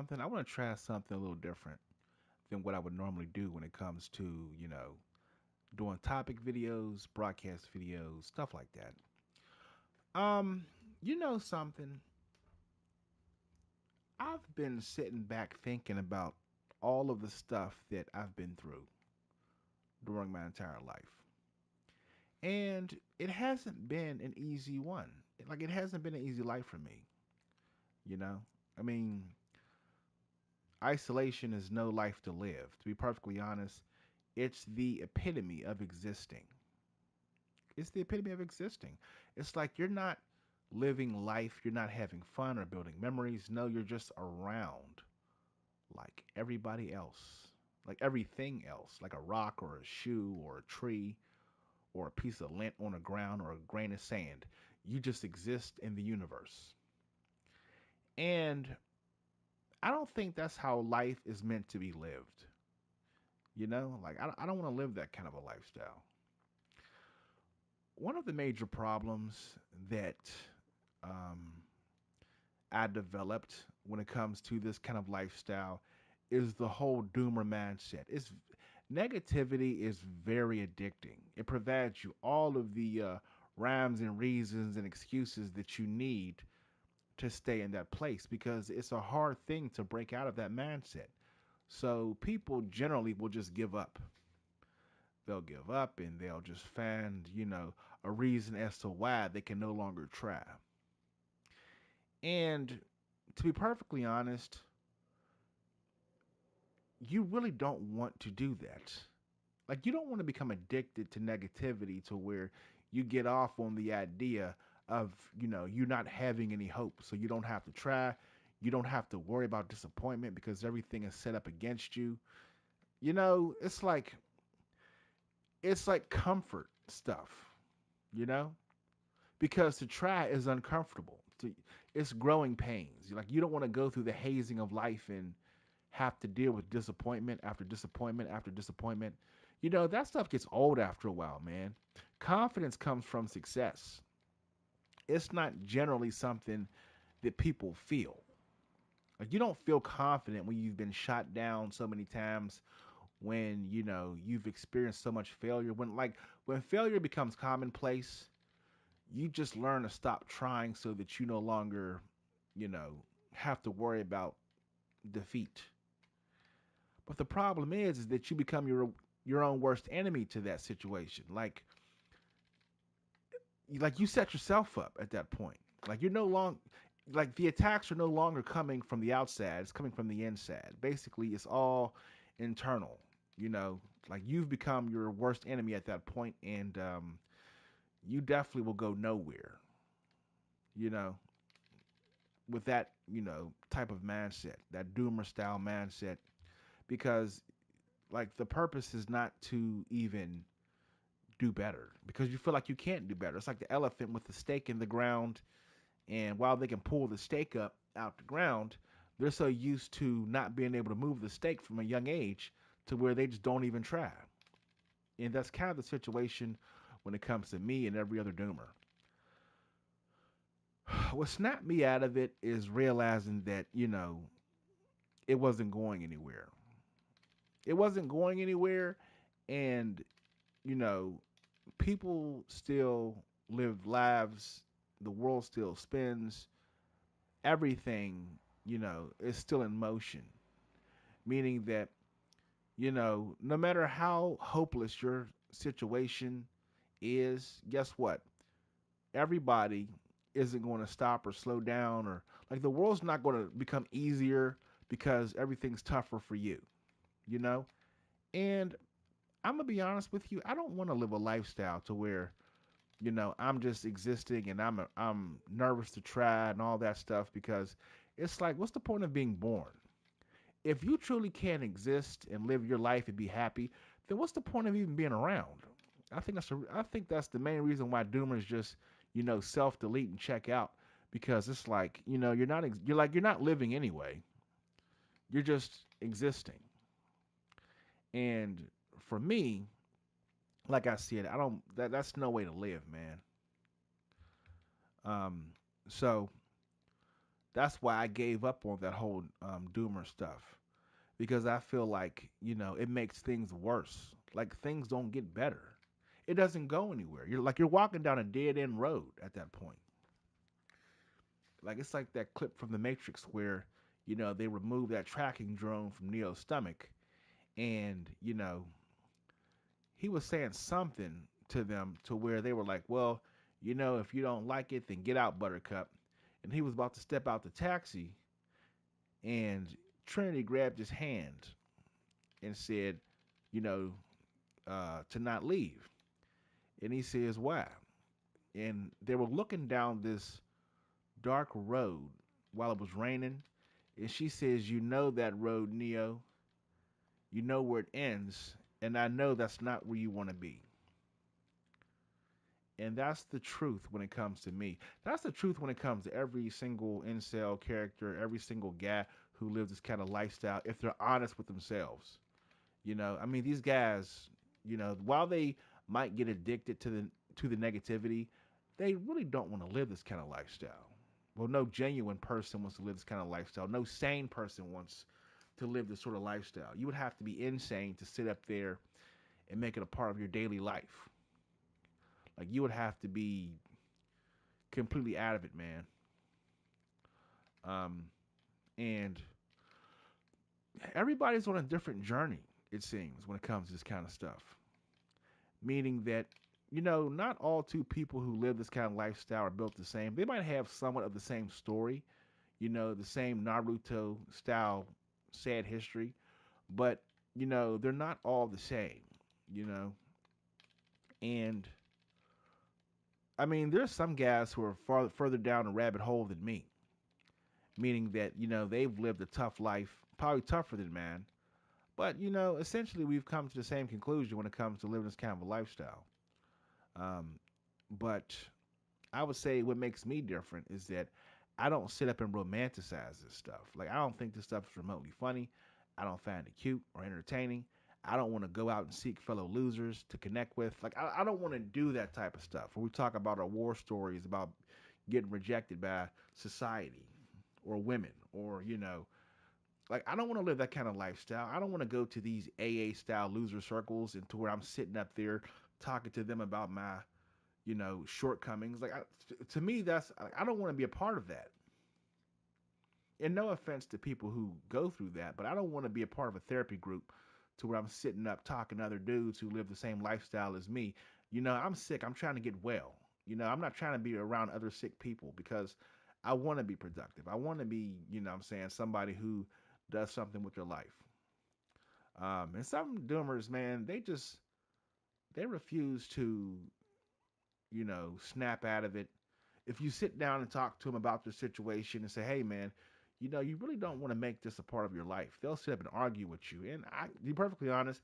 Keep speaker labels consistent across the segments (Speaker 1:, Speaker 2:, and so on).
Speaker 1: something? I want to try something a little different than what I would normally do when it comes to, doing topic videos, broadcast videos, stuff like that. Um, you know something? I've been sitting back thinking about all of the stuff that I've been through during my entire life. And it hasn't been an easy one. Like, it hasn't been an easy life for me, you know? I mean, isolation is no life to live. To be perfectly honest, it's the epitome of existing. It's the epitome of existing. It's like you're not living life, you're not having fun or building memories. No, you're just around like everybody else, like everything else, like a rock or a shoe or a tree or a piece of lint on the ground or a grain of sand. You just exist in the universe. And I don't think that's how life is meant to be lived. Like I don't want to live that kind of a lifestyle. One of the major problems that um, I developed when it comes to this kind of lifestyle is the whole doomer mindset. It's negativity is very addicting. It provides you all of the rhymes and reasons and excuses that you need to stay in that place because it's a hard thing to break out of that mindset. So people generally will just give up. They'll give up and they'll just find, a reason as to why they can no longer try. And to be perfectly honest, you really don't want to do that. Like, you don't want to become addicted to negativity to where you get off on the idea of, you not having any hope. So you don't have to try. You don't have to worry about disappointment because everything is set up against you. It's like comfort stuff, you know? Because to try is uncomfortable. It's growing pains. Like, you don't want to go through the hazing of life and have to deal with disappointment after disappointment after disappointment. That stuff gets old after a while, man. Confidence comes from success. It's not generally something that people feel. Like, you don't feel confident when you've been shot down so many times, when, you've experienced so much failure. When failure becomes commonplace, you just learn to stop trying so that you no longer, you know, have to worry about defeat. But the problem is that you become your own worst enemy to that situation. Like you set yourself up at that point. Like, you're no long like the attacks are no longer coming from the outside, it's coming from the inside. Basically, it's all internal. You know, like, you've become your worst enemy at that point, and you definitely will go nowhere. You know, with that type of mindset, that doomer style mindset, because like the purpose is not to even do better because you feel like you can't do better. It's like the elephant with the stake in the ground, and while they can pull the stake up out the ground, they're so used to not being able to move the stake from a young age to where they just don't even try. And that's kind of the situation when it comes to me and every other doomer. What snapped me out of it is realizing that, it wasn't going anywhere. It wasn't going anywhere, and, you know, people still live lives, the world still spins, everything, is still in motion. Meaning that, no matter how hopeless your situation is, guess what? Everybody isn't going to stop or slow down, or like the world's not going to become easier because everything's tougher for you, you know? And I'm going to be honest with you, I don't want to live a lifestyle to where, I'm just existing and I'm nervous to try and all that stuff, because it's like, what's the point of being born? If you truly can't exist and live your life and be happy, then what's the point of even being around? I think that's the main reason why doomers just, self delete and check out, because it's like, you're not living anyway. You're just existing. And for me, like I said, I don't that's no way to live, man. Um so That's why I gave up on that whole doomer stuff, because I feel like, it makes things worse. Like, things don't get better. It doesn't go anywhere. You're walking down a dead end road at that point. Like, it's like that clip from The Matrix where, they remove that tracking drone from Neo's stomach, and, he was saying something to them to where they were like, well, if you don't like it, then get out, Buttercup. And he was about to step out the taxi, and Trinity grabbed his hand and said, you know, to not leave. And he says, why? And they were looking down this dark road while it was raining. And she says, you know that road, Neo. You know where it ends. And I know that's not where you want to be. And that's the truth when it comes to me. That's the truth when it comes to every single incel character, every single guy who lives this kind of lifestyle, if they're honest with themselves. I mean, these guys, while they might get addicted to the negativity, they really don't want to live this kind of lifestyle. Well, no genuine person wants to live this kind of lifestyle. No sane person wants to live this sort of lifestyle. You would have to be insane to sit up there and make it a part of your daily life. Like, you would have to be completely out of it, man. Um, and everybody's on a different journey, it seems, when it comes to this kind of stuff. Meaning that, not all two people who live this kind of lifestyle are built the same. They might have somewhat of the same story, the same Naruto style sad history, but, they're not all the same, you know. And I mean, there's some guys who are further down the rabbit hole than me, meaning that, they've lived a tough life, probably tougher than mine. But, essentially we've come to the same conclusion when it comes to living this kind of a lifestyle. Um, but I would say what makes me different is that I don't sit up and romanticize this stuff. Like, I don't think this stuff is remotely funny. I don't find it cute or entertaining. I don't want to go out and seek fellow losers to connect with. Like, I don't want to do that type of stuff where we talk about our war stories about getting rejected by society or women or, like, I don't want to live that kind of lifestyle. I don't want to go to these AA style loser circles and to where I'm sitting up there talking to them about my shortcomings. Like, to me, I don't want to be a part of that. And no offense to people who go through that, but I don't want to be a part of a therapy group to where I'm sitting up talking to other dudes who live the same lifestyle as me. I'm sick. I'm trying to get well. I'm not trying to be around other sick people because I want to be productive. I want to be, I'm saying, somebody who does something with their life. And some doomers, man, they refuse to, snap out of it. If you sit down and talk to them about their situation and say, hey, man, you really don't want to make this a part of your life, they'll sit up and argue with you. And to be perfectly honest,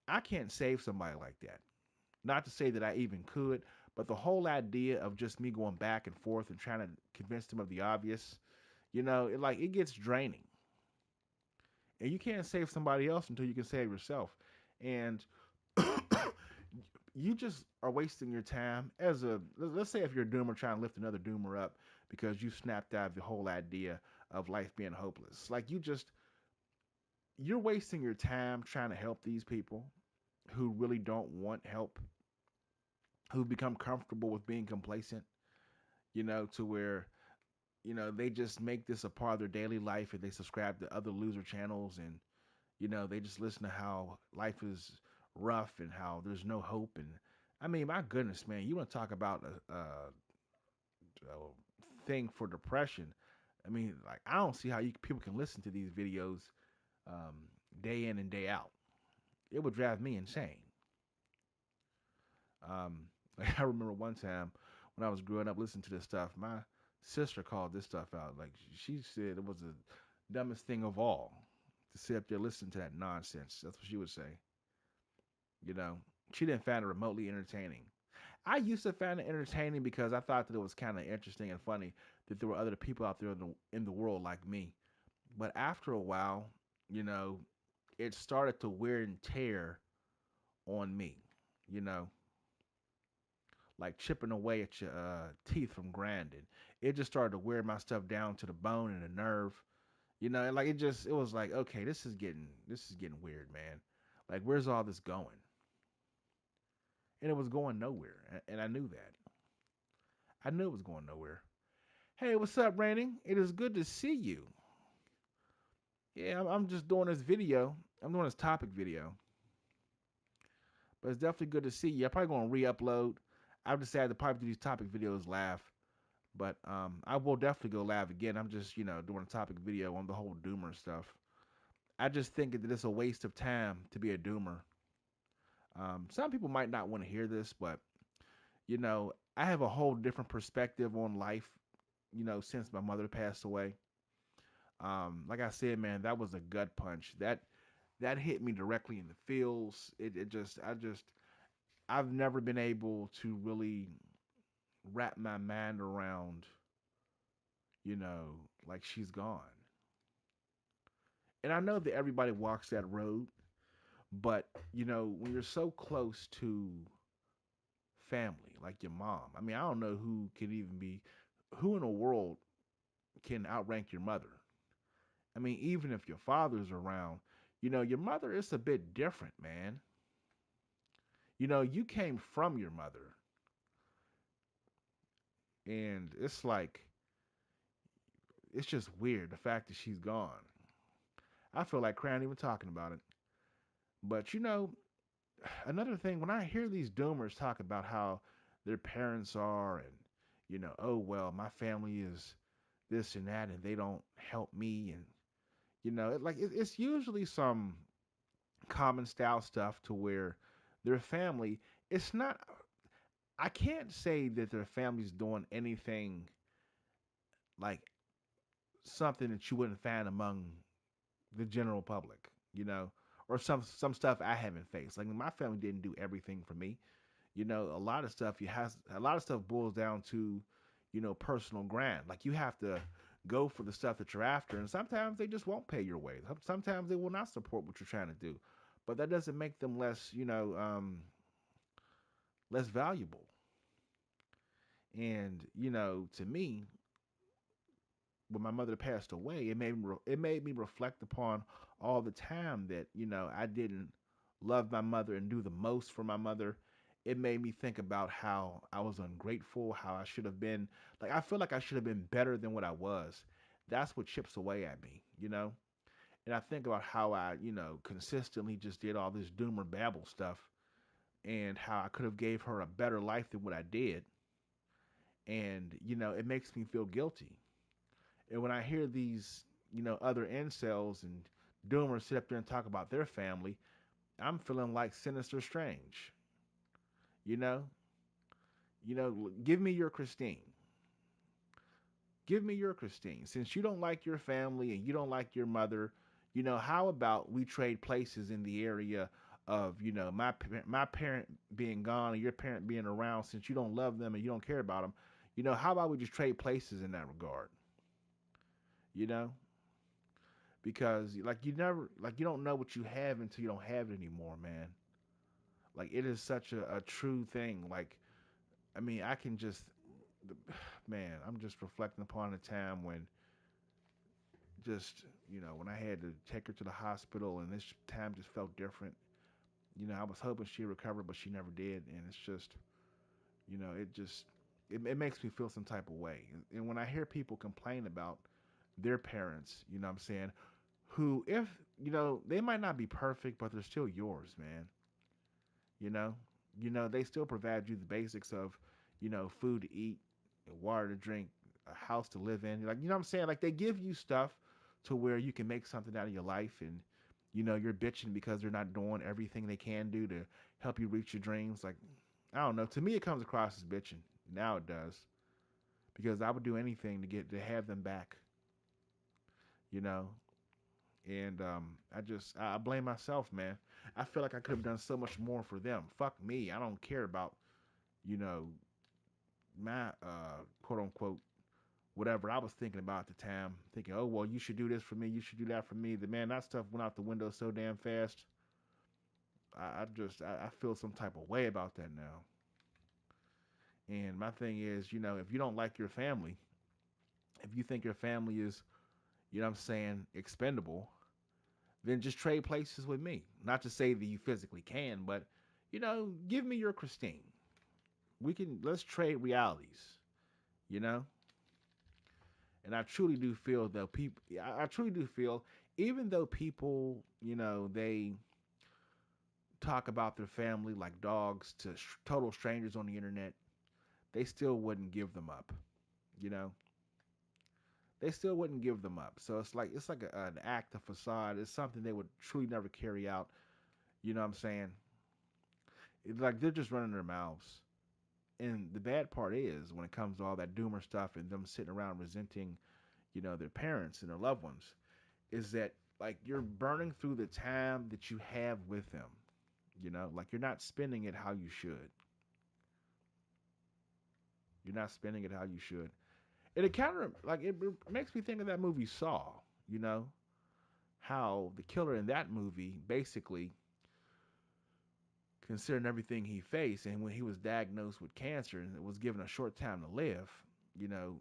Speaker 1: I can't save somebody like that. Not to say that I even could, but the whole idea of just me going back and forth and trying to convince them of the obvious, it gets draining. And you can't save somebody else until you can save yourself. And you just are wasting your time as let's say if you're a doomer trying to lift another doomer up because you snapped out of the whole idea of life being hopeless. Like, you're wasting your time trying to help these people who really don't want help, who become comfortable with being complacent, to where, they just make this a part of their daily life and they subscribe to other loser channels and, they just listen to how life is rough and how there's no hope. And I mean, my goodness, man, you want to talk about a thing for depression? I mean, like, I don't see how people can listen to these videos um, day in and day out. It would drive me insane. Like, I remember one time when I was growing up listening to this stuff, my sister called this stuff out. Like, she said it was the dumbest thing of all to sit up there listening to that nonsense. That's what she would say. You know, she didn't find it remotely entertaining. I used to find it entertaining because I thought that it was kind of interesting and funny that there were other people out there in the world like me. But after a while, you know, it started to wear and tear on me. You know, like chipping away at your teeth from grinding. It just started to wear my stuff down to the bone and the nerve. And like it was like, okay, this is getting weird, man. Like, where's all this going? And it was going nowhere, and I knew that. I knew it was going nowhere. Hey, what's up, Raining? It is good to see you. Yeah, I'm just doing this video. I'm doing this topic video, but it's definitely good to see you. I'm probably going to re-upload. I've decided to probably do these topic videos live, but I will definitely go live again. I'm just doing a topic video on the whole doomer stuff. I just think that it's a waste of time to be a doomer. Some people might not want to hear this, but I have a whole different perspective on life. Since my mother passed away. Like I said, man, that was a gut punch. That hit me directly in the feels. I've never been able to really wrap my mind around, you know, like she's gone. And I know that everybody walks that road, but when you're so close to family, like your mom, I mean, I don't know who in the world can outrank your mother. I mean, even if your father's around, your mother is a bit different, man. You came from your mother, and it's like, it's just weird the fact that she's gone. I feel like crying even talking about it. But another thing, when I hear these doomers talk about how their parents are, and oh well, my family is this and that, and they don't help me, and it's usually some common style stuff to where their family, it's not, I can't say that their family's doing anything like something that you wouldn't find among the general public, or some stuff I haven't faced. Like, my family didn't do everything for me. A lot of stuff, a lot of stuff boils down to, personal grind. Like, you have to go for the stuff that you're after, and sometimes they just won't pay your way. Sometimes they will not support what you're trying to do, but that doesn't make them less, less valuable. And to me, when my mother passed away, it made me reflect upon all the time that I didn't love my mother and do the most for my mother. It made me think about how I was ungrateful, how I should have been, like, I feel like I should have been better than what I was. That's what chips away at me. And I think about how I consistently just did all this doomer babble stuff, and how I could have gave her a better life than what I did. And it makes me feel guilty. And when I hear these, other incels and doomers sit up there and talk about their family, I'm feeling like Sinister Strange. You know, give me your Christine. Give me your Christine. Since you don't like your family and you don't like your mother, how about we trade places in the area of, my parent being gone and your parent being around, since you don't love them and you don't care about them. How about we just trade places in that regard? You know, because you don't know what you have until you don't have it anymore, man. Like, it is such a true thing. Like, I mean, I can just, man, I'm just reflecting upon a time when just, when I had to take her to the hospital, and this time just felt different. I was hoping she'd recover, but she never did. And it's just, it just, it makes me feel some type of way. And when I hear people complain about their parents, what I'm saying, who, if, they might not be perfect, but they're still yours, man. You know, they still provide you the basics of, food to eat, water to drink, a house to live in. Like, what I'm saying? Like, they give you stuff to where you can make something out of your life, and, you're bitching because they're not doing everything they can do to help you reach your dreams. Like, I don't know. To me, it comes across as bitching. Now it does. Because I would do anything to have them back, you know. And I blame myself, man. I feel like I could have done so much more for them. Fuck me. I don't care about, you know, my quote unquote whatever I was thinking about at the time. Thinking, oh well, you should do this for me. You should do that for me. The man, that stuff went out the window so damn fast. I feel some type of way about that now. And my thing is, if you don't like your family, if you think your family is, I'm saying, expendable, then just trade places with me. Not to say that you physically can, but give me your Christine. Let's trade realities, you know? And I truly do feel though people I truly do feel even though people, they talk about their family like dogs to total strangers on the internet, they still wouldn't give them up, you know? They still wouldn't give them up. So it's like an act of facade. It's something they would truly never carry out. You know what I'm saying? It's like they're just running their mouths. And the bad part is when it comes to all that doomer stuff and them sitting around resenting, their parents and their loved ones, is that like you're burning through the time that you have with them. Like you're not spending it how you should. You're not spending it how you should. And it kind of like it makes me think of that movie Saw. You know how the killer in that movie basically, considering everything he faced, and when he was diagnosed with cancer and was given a short time to live, you know,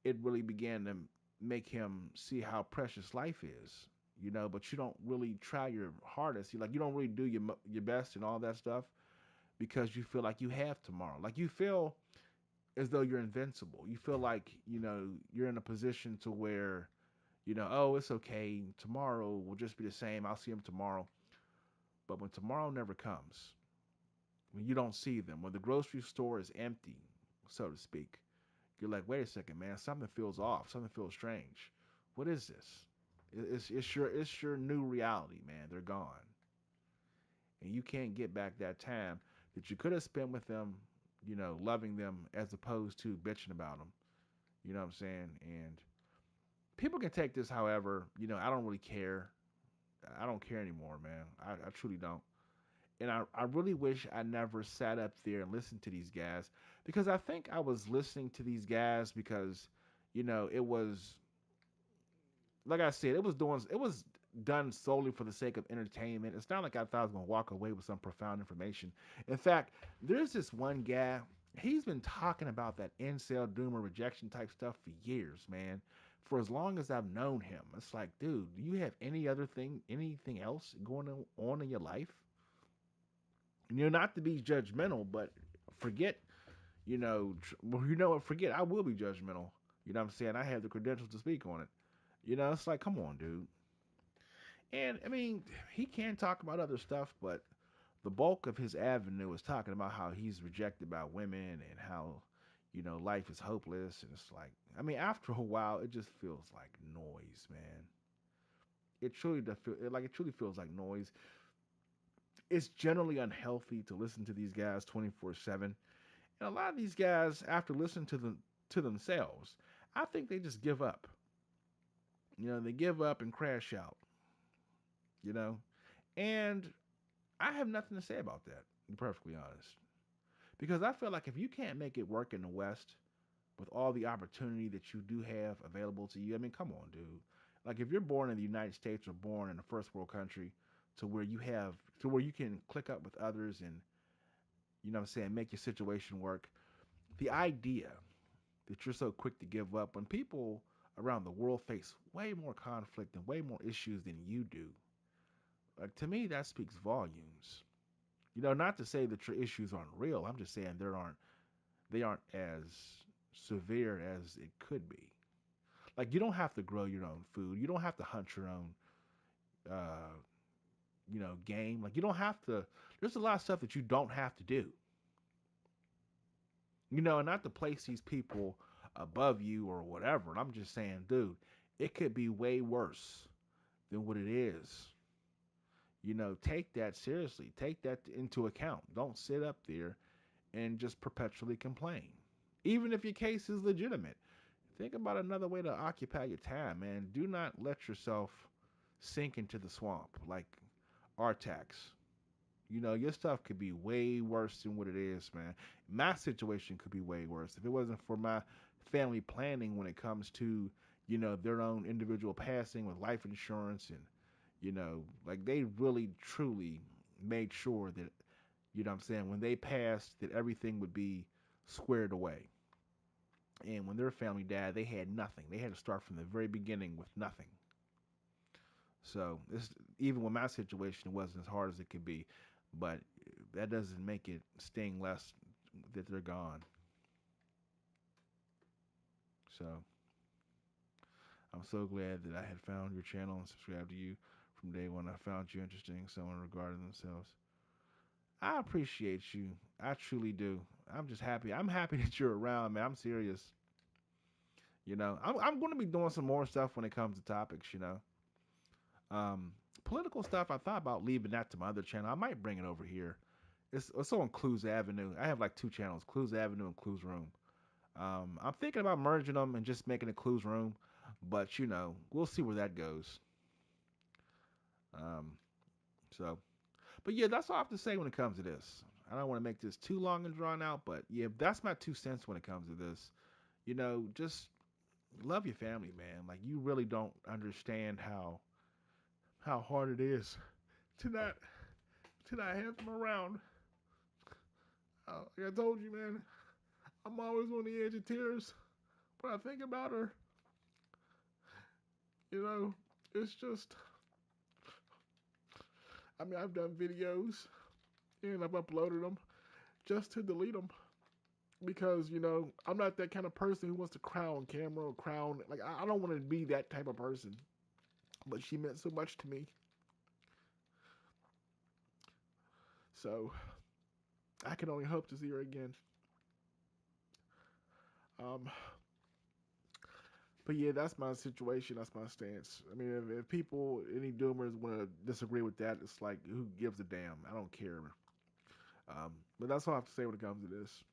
Speaker 1: it really began to make him see how precious life is. But you don't really try your hardest. You don't really do your best and all that stuff because you feel like you have tomorrow. Like you feel as though you're invincible. You feel like you're in a position to where oh, it's okay. Tomorrow will just be the same. I'll see him tomorrow. But when tomorrow never comes, when you don't see them, when the grocery store is empty, so to speak, you're like, wait a second, man, something feels off, something feels strange. What is this? It's your new reality, man. They're gone, and you can't get back that time that you could have spent with them, loving them as opposed to bitching about them. You know what I'm saying? And people can take this, however, I don't really care. I don't care anymore, man. I truly don't. And I really wish I never sat up there and listened to these guys because I think I was listening to these guys because, it was like I said, it was done solely for the sake of entertainment. It's not like I thought I was gonna walk away with some profound information. In fact, there's this one guy. He's been talking about that incel doomer rejection type stuff for years, man. For as long as I've known him, it's like, dude, do you have anything else going on in your life? Not to be judgmental, but forget, well, what, forget, I will be judgmental. You know what I'm saying? I have the credentials to speak on it. It's like, come on, dude. And I mean, he can talk about other stuff, but the bulk of his avenue is talking about how he's rejected by women and how, life is hopeless. And it's like, I mean, after a while, it just feels like noise, man. It truly does feel like it truly feels like noise. It's generally unhealthy to listen to these guys 24/7. And a lot of these guys, after listening to themselves, I think they just give up. They give up and crash out. You know, and I have nothing to say about that. To be perfectly honest, because I feel like if you can't make it work in the West with all the opportunity that you do have available to you, I mean, come on, dude. Like if you're born in the United States or born in a first world country, to where you can click up with others and what I'm saying, make your situation work. The idea that you're so quick to give up when people around the world face way more conflict and way more issues than you do. Like to me, that speaks volumes. Not to say that your issues aren't real. I'm just saying they aren't as severe as it could be. Like you don't have to grow your own food. You don't have to hunt your own, uh, game. Like you don't have to. There's a lot of stuff that you don't have to do. And not to place these people above you or whatever. And I'm just saying, dude, it could be way worse than what it is. Take that seriously. Take that into account. Don't sit up there and just perpetually complain. Even if your case is legitimate, think about another way to occupy your time, man. Do not let yourself sink into the swamp like Artax. Your stuff could be way worse than what it is, man. My situation could be way worse. If it wasn't for my family planning when it comes to, their own individual passing with life insurance and, like they really truly made sure that, when they passed, that everything would be squared away. And when their family died, they had nothing. They had to start from the very beginning with nothing. So this, even with my situation, it wasn't as hard as it could be, but that doesn't make it sting less that they're gone. So I'm so glad that I had found your channel and subscribed to you from day one. I found you interesting, someone regarding themselves. I appreciate you. I truly do. I'm just happy. I'm happy that you're around, man. I'm serious. I'm going to be doing some more stuff when it comes to topics. Um, Political stuff. I thought about leaving that to my other channel. I might bring it over here. It's on Clues Avenue. I have like two channels, Clues Avenue and Clues Room. I'm thinking about merging them and just making a Clues Room, but we'll see where that goes. Um, so, but yeah, that's all I have to say when it comes to this. I don't want to make this too long and drawn out, but yeah, that's my 2 cents when it comes to this. Just love your family, man. Like you really don't understand how hard it is to not have them around. Like I told you, man, I'm always on the edge of tears when I think about her. You know, it's just. I mean, I've done videos and I've uploaded them just to delete them because I'm not that kind of person who wants to cry on camera or crown. Like I don't want to be that type of person. But she meant so much to me, so I can only hope to see her again. Um, but yeah, that's my situation. That's my stance. I mean, if people, any doomers, want to disagree with that, it's like who gives a damn? I don't care. But that's all I have to say when it comes to this.